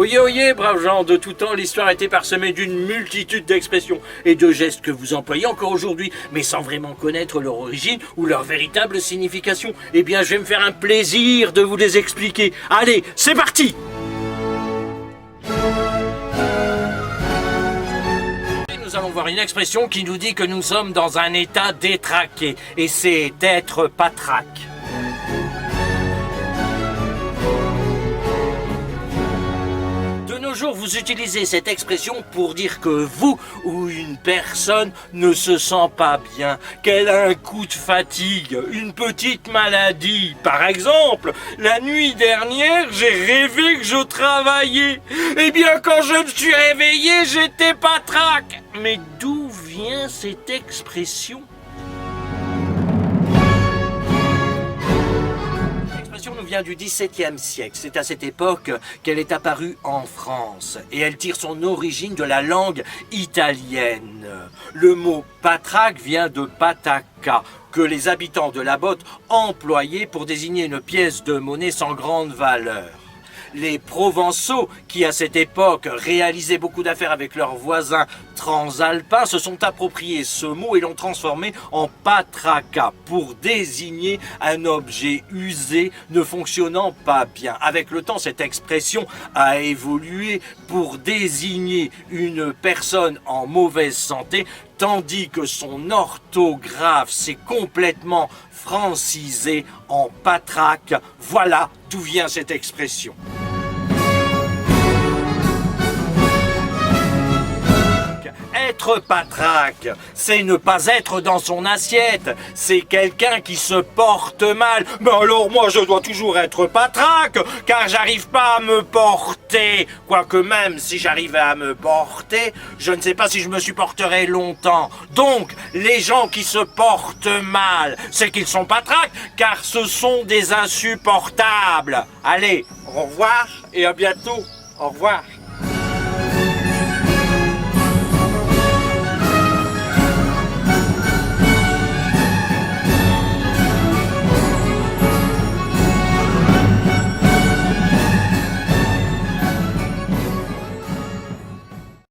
Oyez, oyez, braves gens, de tout temps, l'histoire a été parsemée d'une multitude d'expressions et de gestes que vous employez encore aujourd'hui, mais sans vraiment connaître leur origine ou leur véritable signification. Eh bien, je vais me faire un plaisir de vous les expliquer. Allez, c'est parti! Nous allons voir une expression qui nous dit que nous sommes dans un état détraqué, et c'est être patraque. De nos jours, vous utilisez cette expression pour dire que vous ou une personne ne se sent pas bien, qu'elle a un coup de fatigue, une petite maladie. Par exemple, la nuit dernière, j'ai rêvé que je travaillais. Eh bien, quand je me suis réveillé, j'étais patraque. Mais d'où vient cette expression ? L'expression nous vient du XVIIe siècle. C'est à cette époque qu'elle est apparue en France. Et elle tire son origine de la langue italienne. Le mot patraque vient de patacca, que les habitants de la Botte employaient pour désigner une pièce de monnaie sans grande valeur. Les Provençaux, qui à cette époque réalisaient beaucoup d'affaires avec leurs voisins transalpins, se sont appropriés ce mot et l'ont transformé en patraca pour désigner un objet usé ne fonctionnant pas bien. Avec le temps, cette expression a évolué pour désigner une personne en mauvaise santé, tandis que son orthographe s'est complètement francisé en patraque. Voilà d'où vient cette expression. Être patraque, c'est ne pas être dans son assiette, c'est quelqu'un qui se porte mal. Mais alors moi je dois toujours être patraque, car j'arrive pas à me porter. Quoique même si j'arrivais à me porter, je ne sais pas si je me supporterai longtemps. Donc, les gens qui se portent mal, c'est qu'ils sont patraques, car ce sont des insupportables. Allez, au revoir et à bientôt. Au revoir.